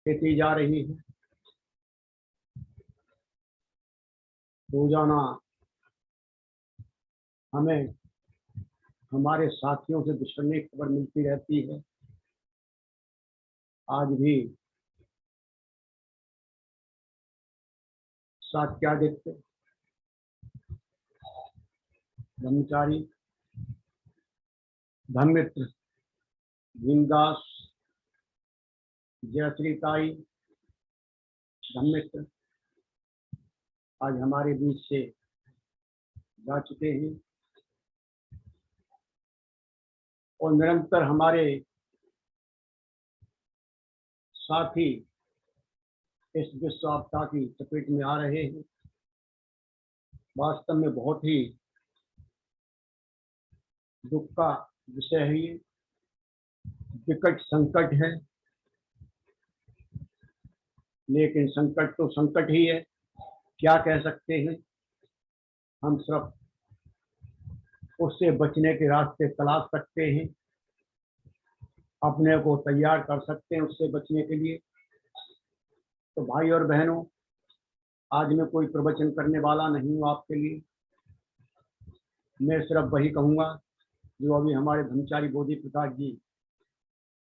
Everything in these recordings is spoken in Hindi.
देती जा रही है। रोजाना हमें हमारे साथियों से बिछड़ने की खबर मिलती रहती है। आज भी सात्यादित्य, ब्रह्मचारी, धर्ममित्र, भीमदास, जयश्रीताई, धर्ममित्र आज हमारे बीच से जा चुके हैं और निरंतर हमारे साथी इस विश्व आपदा की चपेट में आ रहे हैं। वास्तव में बहुत ही दुख का विषय है, ये विकट संकट है, लेकिन संकट तो संकट ही है। क्या कह सकते हैं, हम सिर्फ उससे बचने के रास्ते तलाश सकते हैं, अपने को तैयार कर सकते हैं उससे बचने के लिए। तो भाई और बहनों, आज मैं कोई प्रवचन करने वाला नहीं हूँ आपके लिए। मैं सिर्फ वही कहूँगा जो अभी हमारे ब्रह्मचारी बोधि प्रकाश जी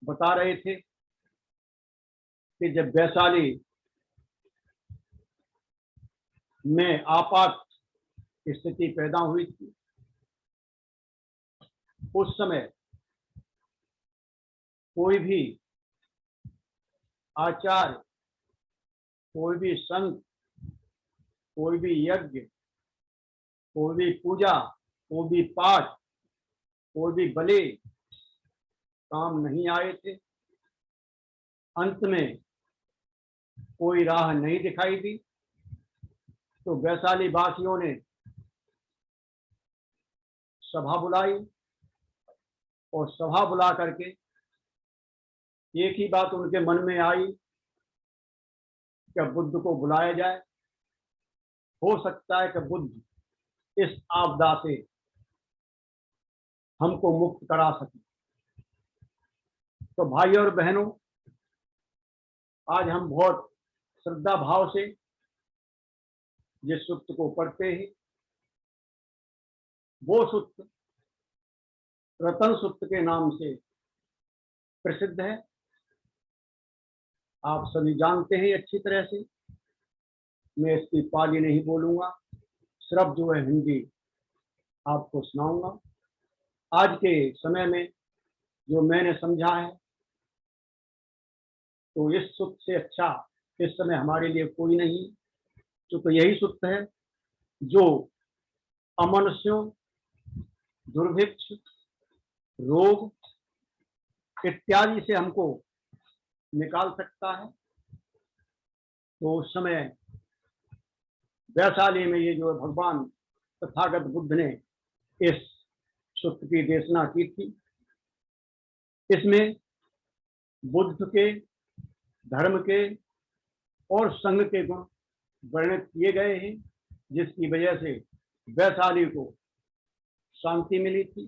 बता रहे थे कि जब वैशाली में आपात स्थिति पैदा हुई थी, उस समय कोई भी आचार्य, कोई भी संत, कोई भी यज्ञ, कोई भी पूजा, कोई भी पाठ, कोई भी बलि काम नहीं आए थे। अंत में कोई राह नहीं दिखाई दी तो वैशाली वासियों ने सभा बुलाई और सभा बुला करके एक ही बात उनके मन में आई कि बुद्ध को बुलाया जाए, हो सकता है कि बुद्ध इस आपदा से हमको मुक्त करा सके। तो भाई और बहनों, आज हम बहुत श्रद्धा भाव से जिस सूत्र को पढ़ते हैं, वो सूत्र रतन सूत्र के नाम से प्रसिद्ध है। आप सभी जानते हैं अच्छी तरह से, मैं इसकी पाली नहीं बोलूंगा, सिर्फ जो है हिंदी आपको सुनाऊंगा। आज के समय में जो मैंने समझा है, तो इस सूत्र से अच्छा इस समय हमारे लिए कोई नहीं, क्योंकि यही सूत्र है जो अमनुष्यों, दुर्भिक्ष, रोग इत्यादि से हमको निकाल सकता है। तो उस समय वैशाली में ये जो भगवान तथागत बुद्ध ने इस सूत्र की देशना की थी, इसमें बुद्ध के, धर्म के और संघ के गुण वर्णित किए गए हैं, जिसकी वजह से वैशाली को शांति मिली थी।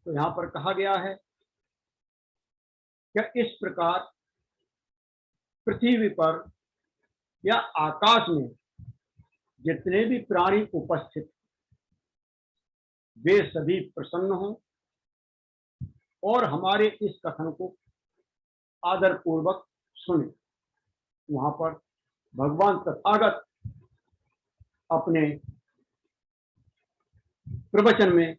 तो यहाँ पर कहा गया है कि इस प्रकार पृथ्वी पर या आकाश में जितने भी प्राणी उपस्थित वे सभी प्रसन्न हों और हमारे इस कथन को आदर पूर्वक सुने। वहां पर भगवान तथागत अपने प्रवचन में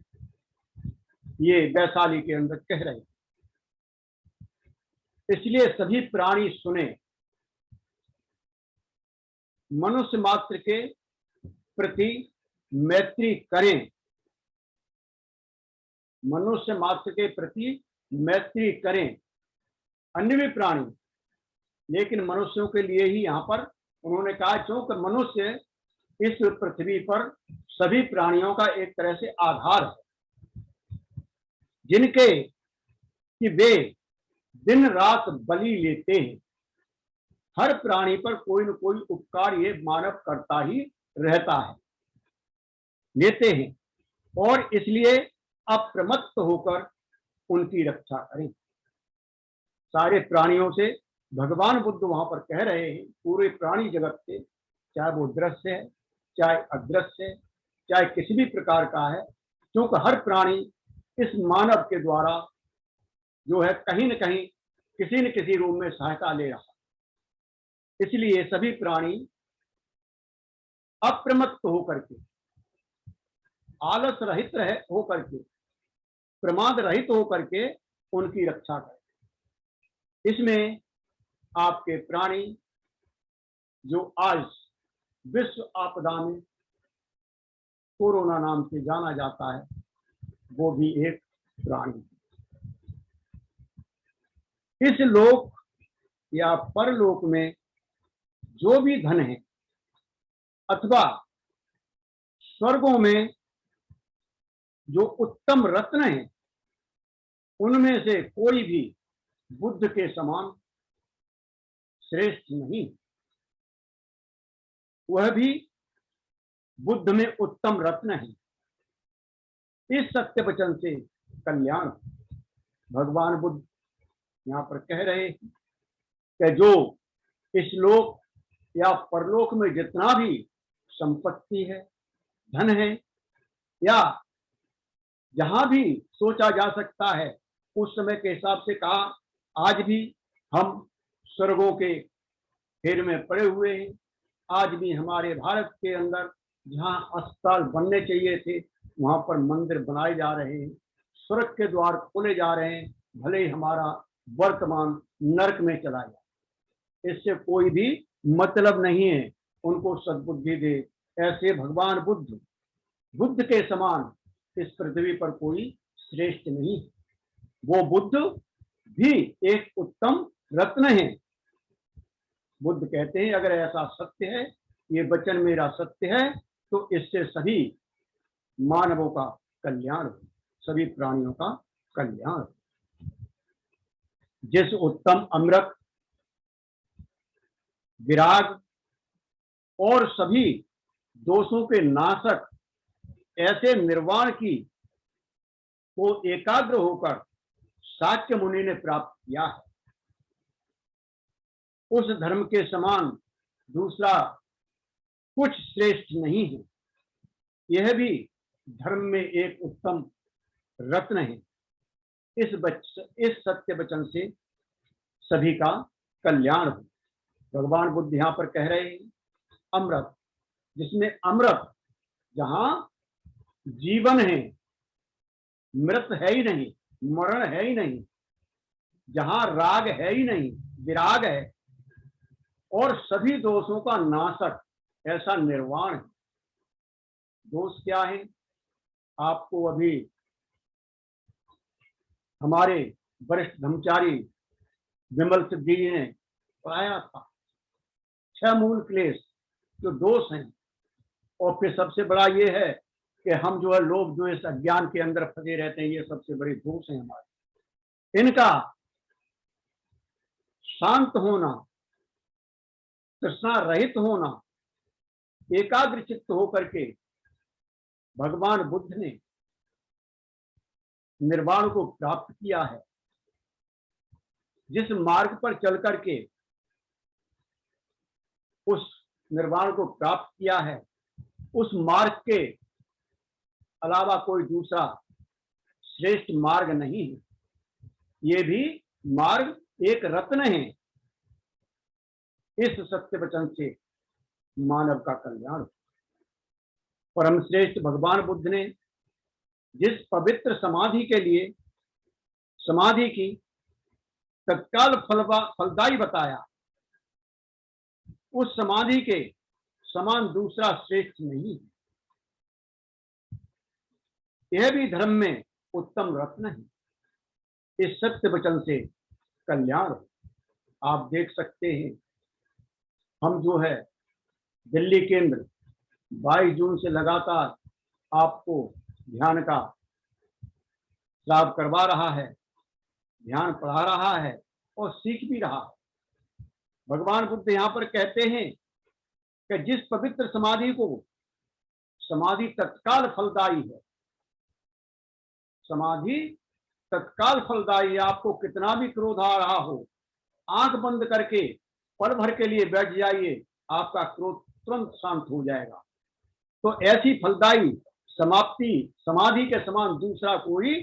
ये वैशाली के अंदर कह रहे हैं, इसलिए सभी प्राणी सुने, मनुष्य मात्र के प्रति मैत्री करें, मनुष्य मात्र के प्रति मैत्री करें, अन्य भी प्राणी, लेकिन मनुष्यों के लिए ही यहाँ पर उन्होंने कहा, क्योंकि मनुष्य इस पृथ्वी पर सभी प्राणियों का एक तरह से आधार है, जिनके कि वे दिन रात बलि लेते हैं। हर प्राणी पर कोई न कोई उपकार ये मानव करता ही रहता है, लेते हैं, और इसलिए अप्रमत्त होकर उनकी रक्षा करें। सारे प्राणियों से भगवान बुद्ध वहां पर कह रहे हैं पूरे प्राणी जगत से, चाहे वो दृश्य है, चाहे अदृश्य है, चाहे किसी भी प्रकार का है, क्योंकि हर प्राणी इस मानव के द्वारा जो है कहीं न कहीं किसी न किसी रूप में सहायता ले रहा है। इसलिए सभी प्राणी अप्रमत्त होकर के, आलस रहित होकर के, प्रमाद रहित होकर के उनकी रक्षा करें। इसमें आपके प्राणी जो आज विश्व आपदा में कोरोना नाम से जाना जाता है, वो भी एक प्राणी। इस लोक या परलोक में जो भी धन है अथवा स्वर्गों में जो उत्तम रत्न है, उनमें से कोई भी बुद्ध के समान श्रेष्ठ नहीं। वह भी बुद्ध में उत्तम रत्न है। इस सत्य वचन से कल्याण भगवान बुद्ध यहाँ पर कह रहे हैं कि जो इस लोक या परलोक में जितना भी संपत्ति है, धन है, या जहां भी सोचा जा सकता है, उस समय के हिसाब से कहा, आज भी हम स्वर्गों के फेर में पड़े हुए हैं। आज भी हमारे भारत के अंदर जहां अस्पताल बनने चाहिए थे, वहां पर मंदिर बनाए जा रहे हैं, स्वर्ग के द्वार खोले जा रहे हैं, भले ही हमारा वर्तमान नरक में चला जाए। इससे कोई भी मतलब नहीं है। उनको सद्बुद्धि दे। ऐसे भगवान बुद्ध के समान इस पृथ्वी पर कोई श्रेष्ठ नहीं। वो बुद्ध भी एक उत्तम रत्न है। बुद्ध कहते हैं अगर ऐसा सत्य है, ये वचन मेरा सत्य है, तो इससे सभी मानवों का कल्याण हो, सभी प्राणियों का कल्याण। जिस उत्तम अमृत, विराग और सभी दोषों के नाशक ऐसे निर्वाण की को एकाग्र होकर शाक्य मुनि ने प्राप्त किया है, उस धर्म के समान दूसरा कुछ श्रेष्ठ नहीं है। यह भी धर्म में एक उत्तम रत्न है। इस सत्य वचन से सभी का कल्याण हो। भगवान बुद्ध यहाँ पर कह रहे हैं अमृत, जिसमें अमृत जहां जीवन है, मृत है ही नहीं, मरण है ही नहीं, जहां राग है ही नहीं, विराग है, और सभी दोषों का नाशक ऐसा निर्वाण है। दोष क्या है? आपको अभी हमारे वरिष्ठ ब्रह्मचारी विमल सिद्धि जी ने पढ़ाया था 6 मूल क्लेश जो दोष हैं। और फिर सबसे बड़ा ये है कि हम जो है लोभ द्वेष अज्ञान के अंदर फंसे रहते हैं। ये सबसे बड़े दोष हैं हमारे। इनका शांत होना, तृष्णा रहित होना, एकाग्र चित्त होकर के भगवान बुद्ध ने निर्वाण को प्राप्त किया है। जिस मार्ग पर चल करके उस निर्वाण को प्राप्त किया है, उस मार्ग के अलावा कोई दूसरा श्रेष्ठ मार्ग नहीं है। ये भी मार्ग एक रत्न है। इस सत्य वचन से मानव का कल्याण। परम श्रेष्ठ भगवान बुद्ध ने जिस पवित्र समाधि के लिए समाधि की तत्काल फलदायी बताया, उस समाधि के समान दूसरा श्रेष्ठ नहीं है। यह भी धर्म में उत्तम रत्न है। इस सत्य वचन से कल्याण। आप देख सकते हैं, हम जो है दिल्ली केंद्र 22 जून से लगातार आपको ध्यान का लाभ करवा रहा है, ध्यान पढ़ा रहा है और सीख भी रहा है। भगवान बुद्ध यहाँ पर कहते हैं कि जिस पवित्र समाधि को, समाधि तत्काल फलदायी है, समाधि तत्काल फलदायी है। आपको कितना भी क्रोध आ रहा हो, आंख बंद करके पल भर के लिए बैठ जाइए, आपका क्रोध तुरंत शांत हो जाएगा। तो ऐसी फलदायी समाप्ति समाधि के समान दूसरा कोई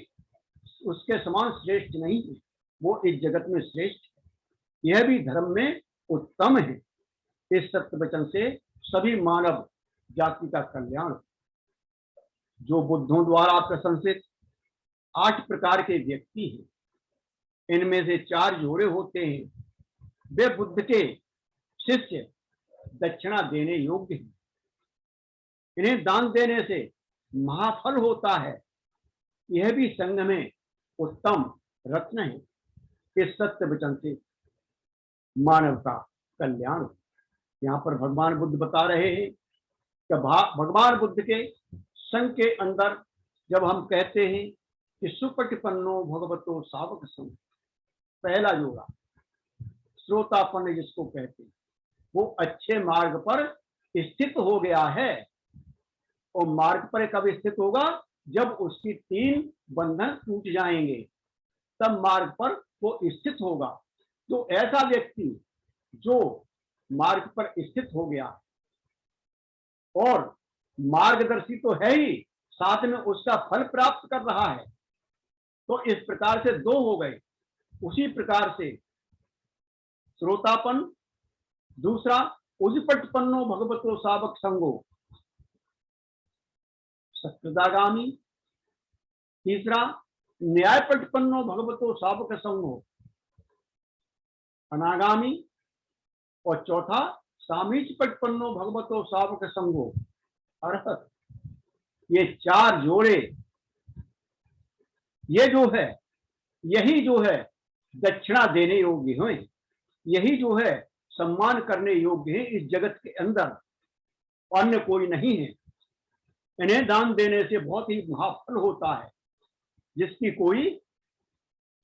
उसके समान श्रेष्ठ नहीं है। वो इस जगत में श्रेष्ठ है, यह भी धर्म में उत्तम है। इस सत्य वचन से सभी मानव जाति का कल्याण। जो बुद्धों द्वारा प्रशंसित 8 प्रकार के व्यक्ति हैं, इनमें से 4 जोड़े होते हैं। वे बुद्ध के शिष्य दक्षिणा देने योग्य हैं। इन्हें दान देने से महाफल होता है। यह भी संघ में उत्तम रत्न है। इस सत्य वचन से मानव का कल्याण। यहाँ पर भगवान बुद्ध बता रहे हैं कि भगवान बुद्ध के संघ के अंदर जब हम कहते हैं कि सुपटिपन्नो भगवतो सावक संघ, पहला जोड़ा श्रोतापन्न जिसको कहते हैं, वो अच्छे मार्ग पर स्थित हो गया है। और मार्ग पर कब स्थित होगा? जब उसकी 3 बंधन टूट जाएंगे, तब मार्ग पर वो स्थित होगा। तो ऐसा व्यक्ति जो मार्ग पर स्थित हो गया और मार्गदर्शी तो है ही, साथ में उसका फल प्राप्त कर रहा है, तो इस प्रकार से 2 हो गए। उसी प्रकार से श्रोतापन, दूसरा उजपटपन्नो भगवतो सावक संगो सत्यदागामी, तीसरा न्यायपटपन्नो भगवतो सावक संगो अनागामी, और चौथा सामीचपटपन्नो भगवतो सावक संगो अरहत। ये 4 जोड़े, ये जो है, यही जो है दक्षिणा देने योग्य हैं, यही जो है सम्मान करने योग्य है इस जगत के अंदर, अन्य कोई नहीं है। इन्हें दान देने से बहुत ही महाफल होता है, जिसकी कोई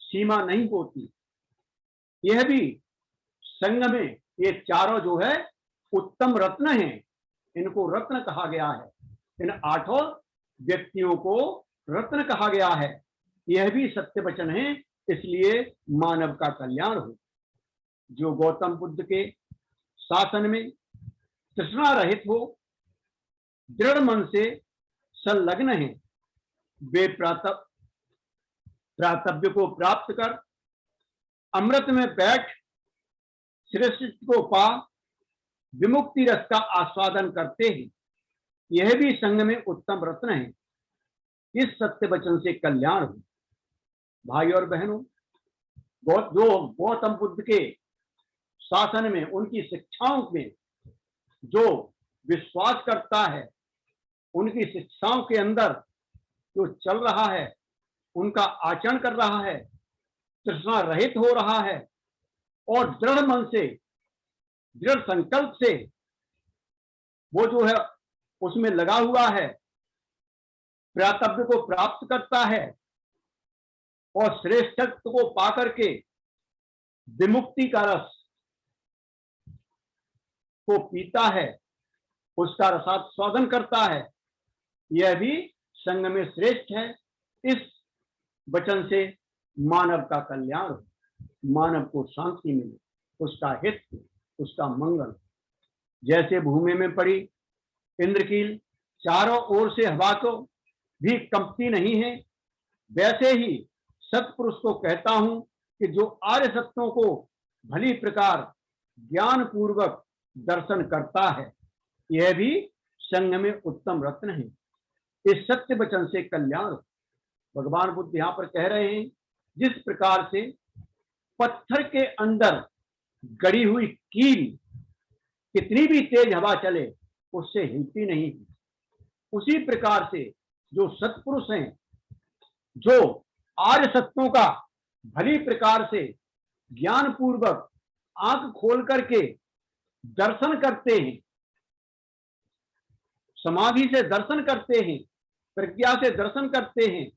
सीमा नहीं होती। यह भी संघ में ये चारों जो है उत्तम रत्न हैं। इनको रत्न कहा गया है। इन 8 व्यक्तियों को रत्न कहा गया है। यह भी सत्य वचन है, इसलिए मानव का कल्याण हो। जो गौतम बुद्ध के शासन में तृष्णा रहित हो, दृढ़ मन से संलग्न है, वे प्रातव्य को प्राप्त कर अमृत में बैठ श्रेष्ठ को पा विमुक्ति रस का आस्वादन करते हैं। यह भी संघ में उत्तम रत्न है। इस सत्य वचन से कल्याण हो। भाई और बहनों, जो गौतम बुद्ध के शासन में, उनकी शिक्षाओं में जो विश्वास करता है, उनकी शिक्षाओं के अंदर जो चल रहा है, उनका आचरण कर रहा है, तृष्णा रहित हो रहा है और दृढ़ मन से, दृढ़ संकल्प से वो जो है उसमें लगा हुआ है, प्रातव्य को प्राप्त करता है और श्रेष्ठत्व को पाकर के विमुक्ति का रस को पीता है, उसका रसास्वादन करता है, यह भी संघ में श्रेष्ठ है। इस वचन से मानव का कल्याण हो, मानव को शांति मिले, उसका हित, उसका मंगल। जैसे भूमि में पड़ी इंद्रकील चारों ओर से हवा को भी कंपती नहीं है, वैसे ही सत्पुरुष को कहता हूं कि जो आर्य सत्यों को भली प्रकार ज्ञान पूर्वक दर्शन करता है, यह भी संघ में उत्तम रत्न है। इस सत्य वचन से कल्याण। भगवान बुद्ध यहाँ पर कह रहे हैं, जिस प्रकार से पत्थर के अंदर गड़ी हुई कील कितनी भी तेज हवा चले उससे हिलती नहीं, उसी प्रकार से जो सत्पुरुष हैं, जो आर्य सत्यों का भली प्रकार से ज्ञान पूर्वक आंख खोल करके दर्शन करते हैं, समाधि से दर्शन करते हैं, प्रज्ञा से दर्शन करते हैं,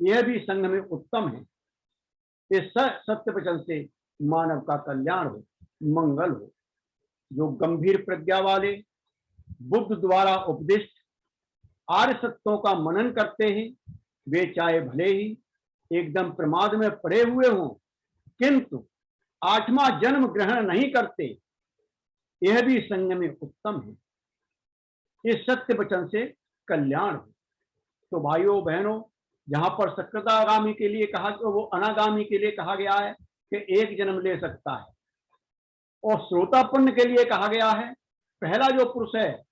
यह भी संघ में उत्तम है। इस सत्य वचन से मानव का कल्याण हो, मंगल हो। जो गंभीर प्रज्ञा वाले बुद्ध द्वारा उपदिष्ट आर्य सत्यों का मनन करते हैं, वे चाहे भले ही एकदम प्रमाद में पड़े हुए हों, किंतु आठवां जन्म ग्रहण नहीं करते, यह भी संग में उत्तम है। इस सत्य वचन से कल्याण हो। तो भाइयों बहनों, जहां पर सकृतागामी के लिए कहा, तो वो अनागामी के लिए कहा गया है कि एक जन्म ले सकता है, और श्रोतापन्न के लिए कहा गया है, पहला जो पुरुष है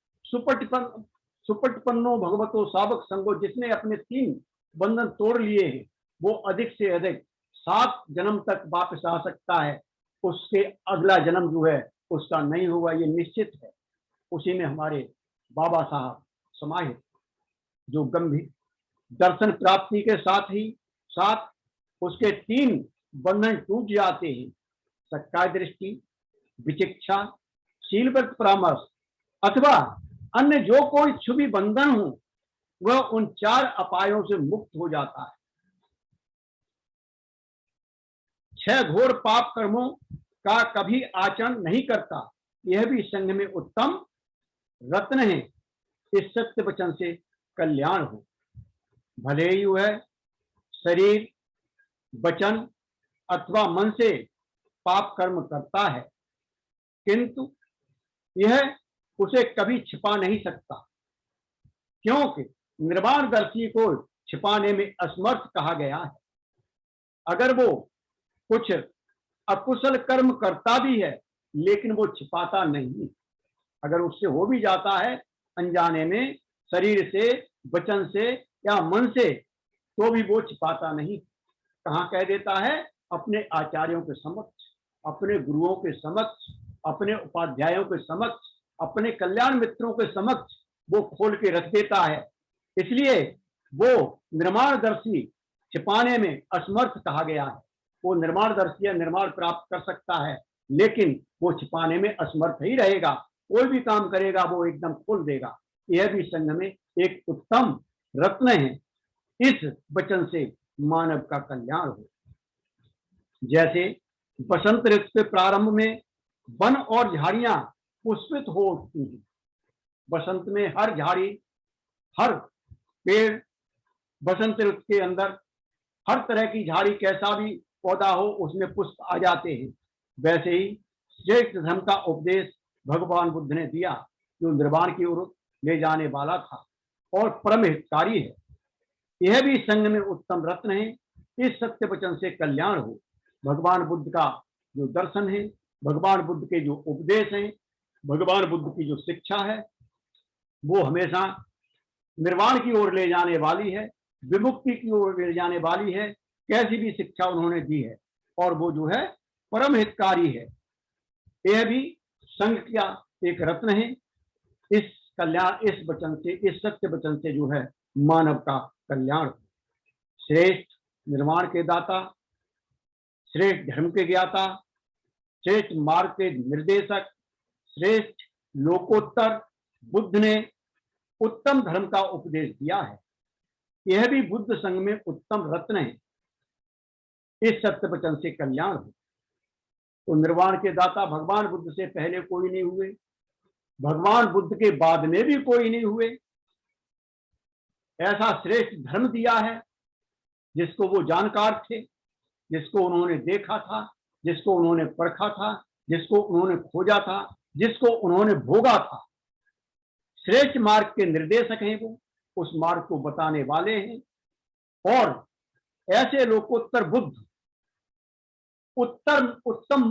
सुपटपन्नो भगवतो सावक संगो, जिसने अपने 3 बंधन तोड़ लिए हैं, वो अधिक से अधिक 7 जन्म तक वापस आ सकता है। उसके अगला जन्म जो है उसका नहीं होगा, ये निश्चित है। उसी में हमारे बाबा साहब समाहित, जो गंभीर दर्शन प्राप्ति के साथ ही साथ उसके 3 बंधन टूट जाते हैं, सत्कार दृष्टि, विचिक्षा, शीलव्रत परामर्श अथवा अन्य जो कोई छुपी बंधन हो, वह उन 4 अपायों से मुक्त हो जाता है। 6 घोर पाप कर्मों का कभी आचरण नहीं करता, यह भी संग में उत्तम रत्न है। इस सत्य वचन से कल्याण हो। भले ही वह शरीर, वचन अथवा मन से पाप कर्म करता है, किंतु यह उसे कभी छिपा नहीं सकता, क्योंकि निर्वाणदर्शी को छिपाने में असमर्थ कहा गया है। अगर वो कुछ अकुशल कर्म करता भी है, लेकिन वो छिपाता नहीं। अगर उससे हो भी जाता है अनजाने में, शरीर से, वचन से या मन से, तो भी वो छिपाता नहीं। कहाँ कह देता है? अपने आचार्यों के समक्ष, अपने गुरुओं के समक्ष, अपने उपाध्यायों के समक्ष, अपने कल्याण मित्रों के समक्ष वो खोल के रख देता है। इसलिए वो निर्माणदर्शी छिपाने में असमर्थ कहा गया है। वो निर्माणदर्शी निर्माण प्राप्त कर सकता है, लेकिन वो छिपाने में असमर्थ ही रहेगा। कोई भी काम करेगा वो एकदम खोल देगा। यह भी संग में एक उत्तम रत्न है। इस वचन से मानव का कल्याण हो। जैसे बसंत ऋतु के प्रारंभ में वन और झाड़ियां पुष्पित हो उठती हैं। बसंत में हर झाड़ी, हर पेड़, बसंत ऋतु के अंदर हर तरह की झाड़ी, कैसा भी पौधा हो, उसमें पुष्प आ जाते हैं। वैसे ही श्रेष्ठ धर्म का उपदेश भगवान बुद्ध ने दिया, जो निर्वाण की ओर ले जाने वाला था और परम हितकारी है। यह भी संग में उत्तम रत्न है। इस सत्य वचन से कल्याण हो। भगवान बुद्ध का जो दर्शन है, भगवान बुद्ध के जो उपदेश हैं, भगवान बुद्ध की जो शिक्षा है, वो हमेशा निर्वाण की ओर ले जाने वाली है, विमुक्ति की ओर ले जाने वाली है। कैसी भी शिक्षा उन्होंने दी है, और वो जो है परम हितकारी है। यह भी संघ का एक रत्न है। इस कल्याण, इस वचन से, इस सत्य वचन से जो है मानव का कल्याण। श्रेष्ठ निर्माण के दाता, श्रेष्ठ धर्म के ज्ञाता, श्रेष्ठ मार्ग के निर्देशक, श्रेष्ठ लोकोत्तर बुद्ध ने उत्तम धर्म का उपदेश दिया है। यह भी बुद्ध संघ में उत्तम रत्न है। इस सत्य वचन से कल्याण हो। तो निर्वाण के दाता भगवान बुद्ध से पहले कोई नहीं हुए, भगवान बुद्ध के बाद में भी कोई नहीं हुए। ऐसा श्रेष्ठ धर्म दिया है जिसको वो जानकार थे, जिसको उन्होंने देखा था, जिसको उन्होंने परखा था, जिसको उन्होंने खोजा था, जिसको उन्होंने भोगा था। श्रेष्ठ मार्ग के निर्देशक हैं वो, उस मार्ग को बताने वाले हैं। और ऐसे लोकोत्तर बुद्ध उत्तम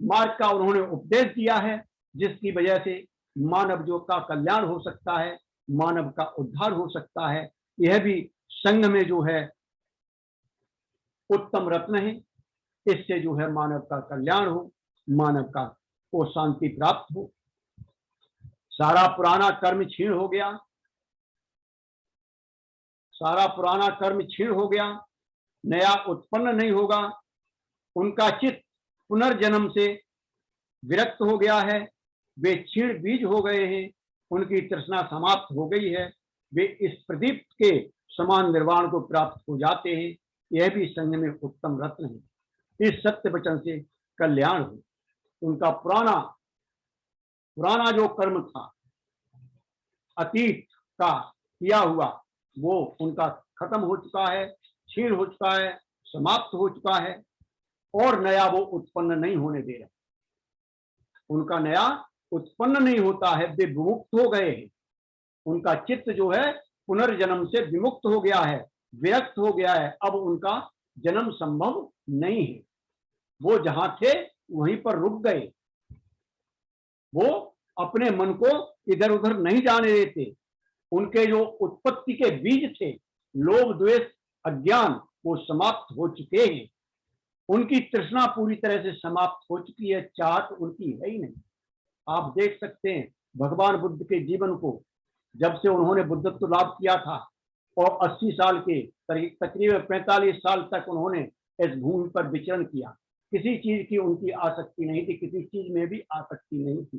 मार्ग का उन्होंने उपदेश दिया है, जिसकी वजह से मानव जो का कल्याण हो सकता है, मानव का उद्धार हो सकता है। यह भी संघ में जो है उत्तम रत्न है। इससे जो है मानव का कल्याण हो, मानव का को शांति प्राप्त हो। सारा पुराना कर्म क्षीण हो गया, सारा पुराना कर्म क्षीण हो गया, नया उत्पन्न नहीं होगा। उनका चित्त पुनर्जन्म से विरक्त हो गया है। वे क्षीण बीज हो गए हैं, उनकी तृष्णा समाप्त हो गई है। वे इस प्रदीप के समान निर्वाण को प्राप्त हो जाते हैं। यह भी संघ में उत्तम रत्न है। इस सत्य वचन से कल्याण हो। उनका पुराना जो कर्म था, अतीत का किया हुआ, वो उनका खत्म हो चुका है, क्षीण हो चुका है, समाप्त हो चुका है। और नया वो उत्पन्न नहीं होने दे रहे, उनका नया उत्पन्न नहीं होता है, वे विमुक्त हो गए हैं। उनका चित्त जो है पुनर्जन्म से विमुक्त हो गया है, विरक्त हो गया है, अब उनका जन्म संभव नहीं है। वो जहां थे वहीं पर रुक गए, वो अपने मन को इधर उधर नहीं जाने देते। उनके जो उत्पत्ति के बीज थे, लोभ द्वेष अज्ञान, वो समाप्त हो चुके हैं। उनकी तृष्णा पूरी तरह से समाप्त हो चुकी है, चाहत उनकी है ही नहीं। आप देख सकते हैं भगवान बुद्ध के जीवन को, जब से उन्होंने बुद्धत्व लाभ किया था और 80 साल के तकरीबन 45 साल तक उन्होंने इस भूमि पर विचरण किया, किसी चीज की उनकी आसक्ति नहीं थी, किसी चीज में भी आसक्ति नहीं थी,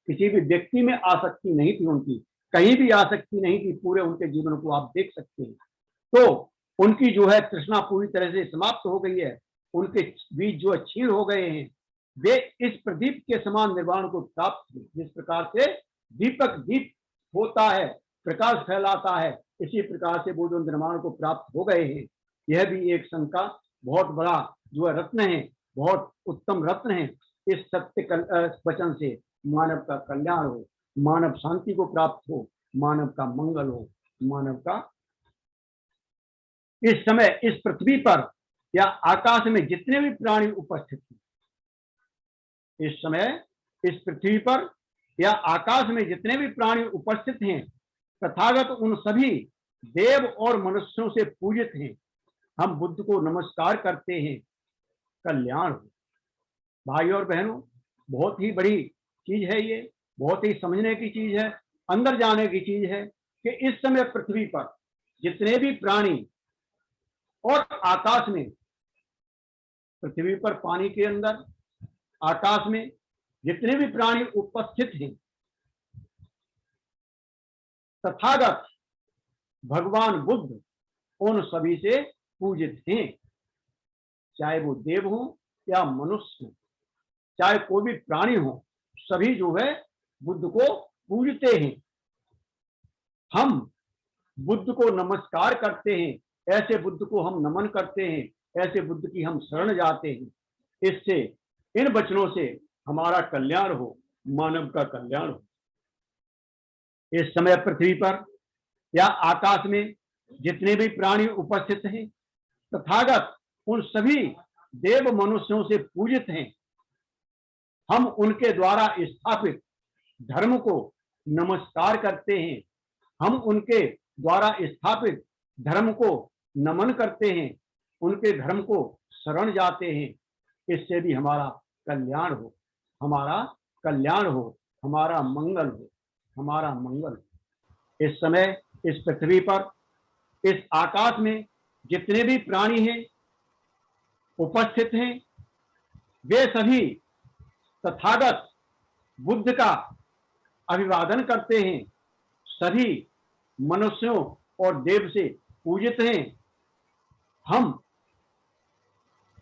किसी भी व्यक्ति में आसक्ति नहीं थी, उनकी कहीं भी आसक्ति नहीं थी। पूरे उनके जीवन को आप देख सकते हैं। तो उनकी जो है तृष्णा पूरी तरह से समाप्त हो गई है, उनके बीज जो क्षीण हो गए हैं। वे इस प्रदीप के समान निर्वाण को प्राप्त हुए। जिस प्रकार से दीपक दीप होता है, प्रकाश फैलाता है, इसी प्रकार से वो जो निर्वाण को प्राप्त हो गए हैं। यह भी एक संघ का बहुत बड़ा जो है रत्न है, बहुत उत्तम रत्न है। इस सत्य वचन से मानव का कल्याण हो, मानव शांति को प्राप्त हो, मानव का मंगल हो, मानव का इस समय इस पृथ्वी पर या आकाश में जितने भी प्राणी उपस्थित हैं, इस समय इस पृथ्वी पर या आकाश में जितने भी प्राणी उपस्थित हैं, तथागत उन सभी देव और मनुष्यों से पूजित हैं। हम बुद्ध को नमस्कार करते हैं, कल्याण हो। भाई और बहनों, बहुत ही बड़ी चीज है ये, बहुत ही समझने की चीज है, अंदर जाने की चीज है कि इस समय पृथ्वी पर जितने भी प्राणी और आकाश में, पृथ्वी पर पानी के अंदर, आकाश में जितने भी प्राणी उपस्थित हैं, तथागत भगवान बुद्ध उन सभी से पूजित हैं। चाहे वो देव हो या मनुष्य हो, चाहे कोई भी प्राणी हो, सभी जो है बुद्ध को पूजते हैं। हम बुद्ध को नमस्कार करते हैं, ऐसे बुद्ध को हम नमन करते हैं, ऐसे बुद्ध की हम शरण जाते हैं। इससे इन वचनों से हमारा कल्याण हो, मानव का कल्याण हो। इस समय पृथ्वी पर या आकाश में जितने भी प्राणी उपस्थित हैं, तथागत उन सभी देव मनुष्यों से पूजित हैं। हम उनके द्वारा स्थापित धर्म को नमस्कार करते हैं, हम उनके द्वारा स्थापित धर्म को नमन करते हैं, उनके धर्म को शरण जाते हैं। इससे भी हमारा कल्याण हो, हमारा कल्याण हो, हमारा मंगल हो, हमारा मंगल हो। इस समय इस पृथ्वी पर, इस आकाश में जितने भी प्राणी हैं, उपस्थित हैं, वे सभी तथागत बुद्ध का अभिवादन करते हैं, सभी मनुष्यों और देव से पूजित हैं। हम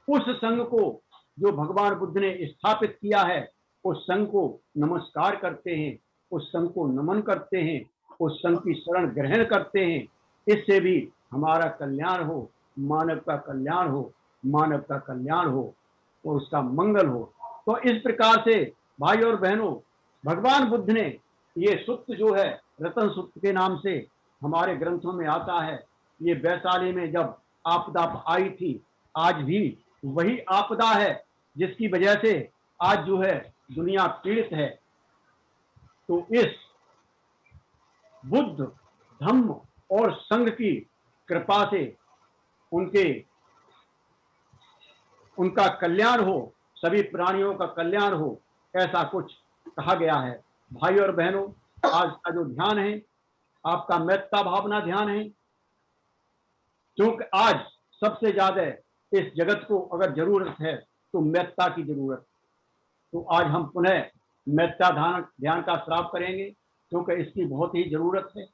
उस संघ को जो भगवान बुद्ध ने स्थापित किया है, उस संघ को नमस्कार करते हैं, उस संघ को नमन करते हैं, उस संघ की शरण ग्रहण करते हैं। इससे भी हमारा कल्याण हो, मानव का कल्याण हो, मानव का कल्याण हो और उसका मंगल हो। तो इस प्रकार से भाई और बहनों, भगवान बुद्ध ने ये सूत्र जो है रतन सूत्र के नाम से हमारे ग्रंथों में आता है। ये वैशाली में जब आपदा आई थी, आज भी वही आपदा है जिसकी वजह से आज जो है दुनिया पीड़ित है। तो इस बुद्ध धम्म और संघ की कृपा से उनका कल्याण हो, सभी प्राणियों का कल्याण हो, ऐसा कुछ कहा गया है। भाई और बहनों, आज का जो ध्यान है आपका मेत्ता भावना ध्यान है, क्योंकि आज सबसे ज्यादा इस जगत को अगर जरूरत है तो मेत्ता की जरूरत। तो आज हम पुनः मेत्ता ध्यान का श्राप करेंगे, क्योंकि इसकी बहुत ही जरूरत है।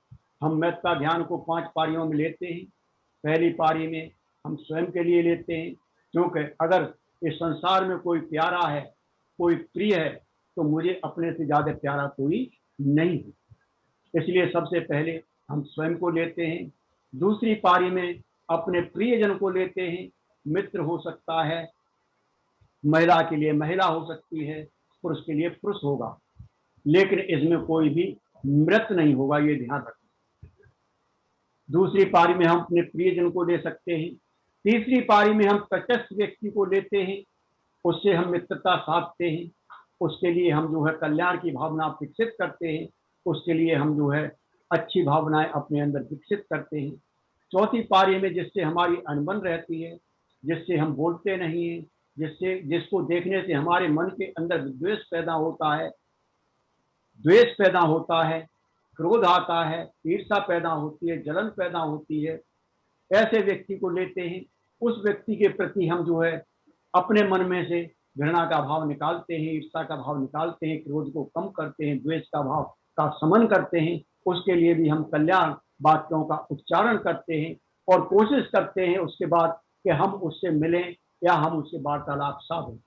हम मेत्ता ध्यान को 5 पारियों में लेते हैं। पहली पारी में हम स्वयं के लिए लेते हैं, क्योंकि अगर इस संसार में कोई प्यारा है, कोई प्रिय है, तो मुझे अपने से ज्यादा प्यारा कोई नहीं है। इसलिए सबसे पहले हम स्वयं को लेते हैं। दूसरी पारी में अपने प्रियजन को लेते हैं। मित्र हो सकता है, महिला के लिए महिला हो सकती है, पुरुष के लिए पुरुष होगा, लेकिन इसमें कोई भी मृत नहीं होगा, ये ध्यान रखें। दूसरी पारी में हम अपने प्रियजन को ले सकते हैं। तीसरी पारी में हम तटस्थ व्यक्ति को लेते हैं, उससे हम मित्रता साधते हैं, उसके लिए हम जो है कल्याण की भावना विकसित करते हैं, उसके लिए हम जो है अच्छी भावनाएं अपने अंदर विकसित करते हैं। चौथी पारी में जिससे हमारी अनबन रहती है, जिससे हम बोलते नहीं हैं, जिसको देखने से हमारे मन के अंदर द्वेष पैदा होता है, क्रोध आता है, ईर्ष्या पैदा होती है, जलन पैदा होती है, ऐसे व्यक्ति को लेते हैं। उस व्यक्ति के प्रति हम जो है अपने मन में से घृणा का भाव निकालते हैं, ईर्ष्या का भाव निकालते हैं, क्रोध को कम करते हैं, द्वेष का भाव का शमन करते हैं। उसके लिए भी हम कल्याण वाक्यों का उच्चारण करते हैं और कोशिश करते हैं उसके बाद कि हम उससे मिलें या हम उससे वार्तालाप साधें।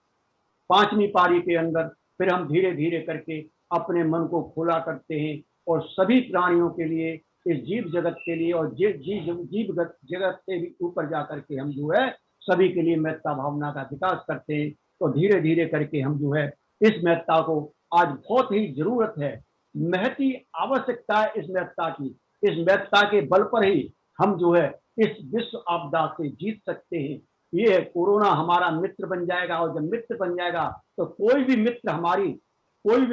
पांचवी पारी के अंदर फिर हम धीरे धीरे करके अपने मन को खोला करते हैं और सभी प्राणियों के लिए, इस जीव जगत के लिए और जीव जगत से भी ऊपर जाकर के हम जो है सभी के लिए मेत्ता भावना का विकास करते हैं। तो धीरे धीरे करके हम जो है इस मेत्ता को, आज बहुत ही जरूरत है, महती आवश्यकता है इस मेत्ता की। इस मेत्ता के बल पर ही हम जो है इस विश्व आपदा से जीत सकते हैं। ये कोरोना हमारा मित्र बन जाएगा और जब मित्र बन जाएगा तो कोई भी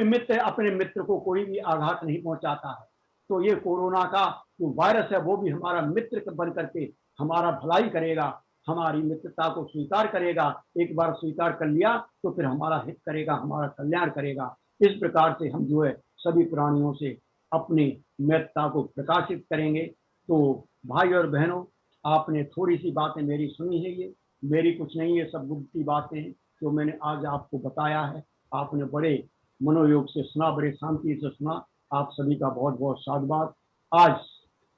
मित्र अपने मित्र को कोई भी आघात नहीं पहुंचाता है। तो ये कोरोना का जो वायरस है वो भी हमारा मित्र बन करके हमारा भलाई करेगा, हमारी मित्रता को स्वीकार करेगा। एक बार स्वीकार कर लिया तो फिर हमारा हित करेगा, हमारा कल्याण करेगा। इस प्रकार से हम जो है सभी प्राणियों से अपनी मित्रता को प्रकाशित करेंगे। तो भाई और बहनों, आपने थोड़ी सी बातें मेरी सुनी है, ये मेरी कुछ नहीं, ये सब बुद्ध की बातें हैं जो मैंने आज आपको बताया है। आपने बड़े मनोयोग से सुना, बड़े शांति से सुना। आप सभी का बहुत बहुत साधुवाद। आज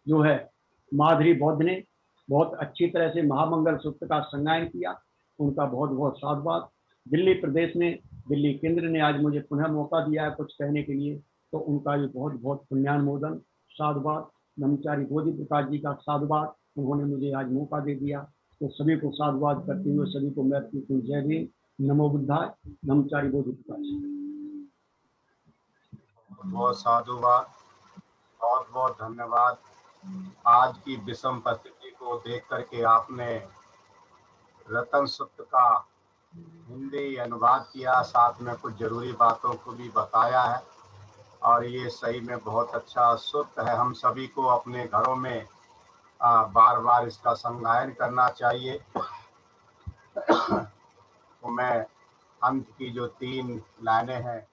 जो है माधुरी बौद्ध ने बहुत अच्छी तरह से महामंगल सूत्र का संज्ञान किया, उनका बहुत बहुत साधुवाद। दिल्ली प्रदेश ने, दिल्ली केंद्र ने आज मुझे पुनः मौका दिया है कुछ कहने के लिए, तो उनका भी बहुत बहुत पुण्यानुमोदन, साधुवाद। ब्रह्मचारी बोधि प्रकाश जी का साधुवाद, उन्होंने मुझे आज मौका दे दिया। तो सभी को साधुवाद करते हुए सभी को मैं जय भीम, नमो बुद्धाय। ब्रह्मचारी बोधि प्रकाश। बहुत साधुवाद, बहुत बहुत धन्यवाद। आज की विषम परिस्थिति को देख करके आपने रतन सूत्र का हिंदी अनुवाद किया, साथ में कुछ जरूरी बातों को भी बताया है और ये सही में बहुत अच्छा सूत्र है। हम सभी को अपने घरों में बार बार इसका संगायन करना चाहिए। तो मैं अंत की जो 3 लाइनें हैं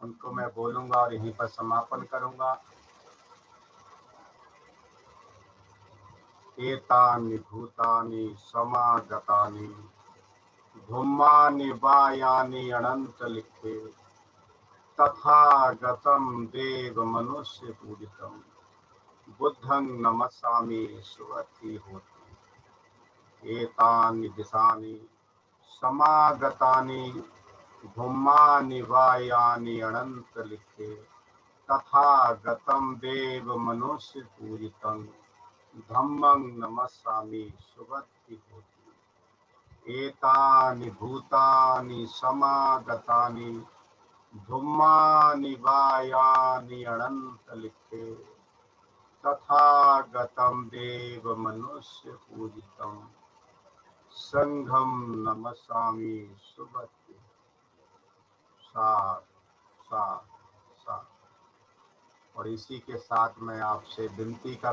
उनको मैं बोलूंगा और यहीं पर समापन करूंगा। एतानि भूतानि समागतानि धूमानि वायानि अनंत लिखे तथागतम देव मनुष्य पूजितम बुद्धं नमस्सामि सुवति होति। एतानि दिशानि समागतानि धूमानि वायानि अनंत लिखे तथागतम देव मनुष्य पूजितम धम्मं नमस्सामि सुवति होति। एतानि भूतानि समागतानि धूमानि वायानि अनंत लिखे तथागतम देव मनुष्य पूजितम संघम नमस्सामि सुवति। साथ साथ साथ। और इसी के साथ मैं आपसे विनती कर